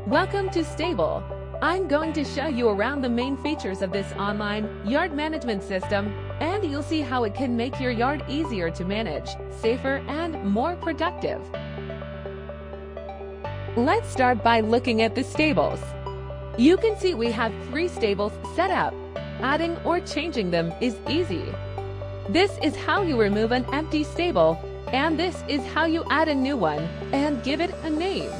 Welcome to Stabl. I'm going to show you around the main features of this online yard management system, and you'll see how it can make your yard easier to manage, safer, and more productive. Let's start by looking at the stables. You can see we have 3 stables set up. Adding or changing them is easy. This is how you remove an empty stable, and this is how you add a new one and give it a name.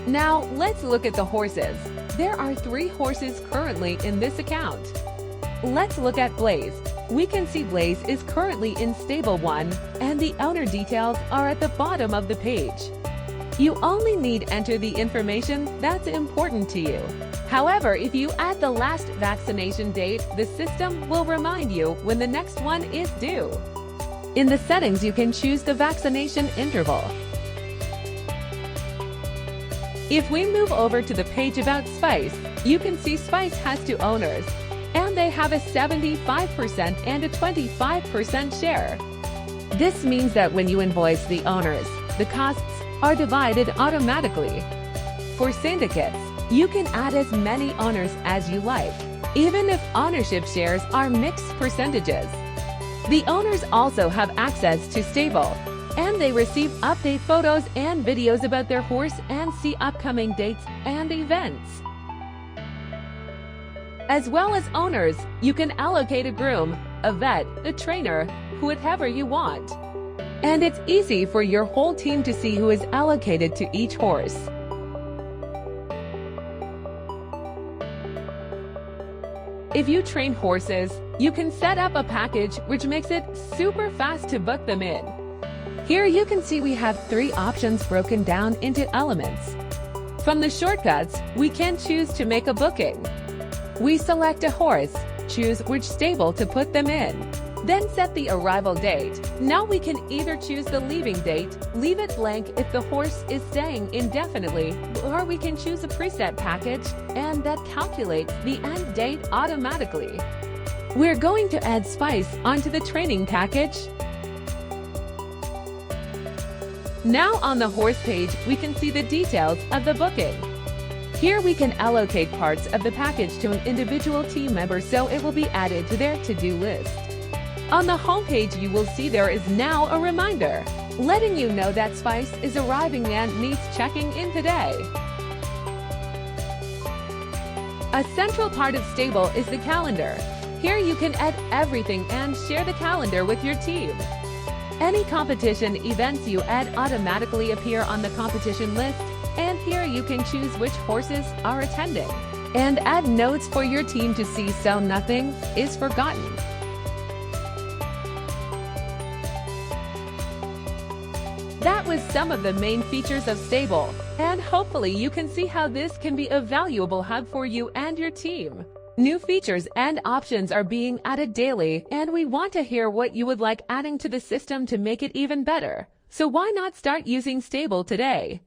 Now, let's look at the horses. There are 3 horses currently in this account. Let's look at Blaze. We can see Blaze is currently in stable 1, and the owner details are at the bottom of the page. You only need enter the information that's important to you. However, if you add the last vaccination date, the system will remind you when the next one is due. In the settings, you can choose the vaccination interval. If we move over to the page about Spice, you can see Spice has 2 owners, and they have a 75% and a 25% share. This means that when you invoice the owners, the costs are divided automatically. For syndicates, you can add as many owners as you like, even if ownership shares are mixed percentages. The owners also have access to Stabl, and they receive update photos and videos about their horse and see upcoming dates and events. As well as owners, you can allocate a groom, a vet, a trainer, whatever you want. And it's easy for your whole team to see who is allocated to each horse. If you train horses, you can set up a package which makes it super fast to book them in. Here you can see we have 3 options broken down into elements. From the shortcuts, we can choose to make a booking. We select a horse, choose which stable to put them in, then set the arrival date. Now we can either choose the leaving date, leave it blank if the horse is staying indefinitely, or we can choose a preset package, and that calculates the end date automatically. We're going to add Spice onto the training package. Now on the horse page, we can see the details of the booking. Here we can allocate parts of the package to an individual team member so it will be added to their to-do list. On the home page, you will see there is now a reminder, letting you know that Spice is arriving and needs checking in today. A central part of Stabl is the calendar. Here you can add everything and share the calendar with your team. Any competition events you add automatically appear on the competition list, and here you can choose which horses are attending, and add notes for your team to see so nothing is forgotten. That was some of the main features of Stabl, and hopefully you can see how this can be a valuable hub for you and your team. New features and options are being added daily, and we want to hear what you would like adding to the system to make it even better. So why not start using Stabl today?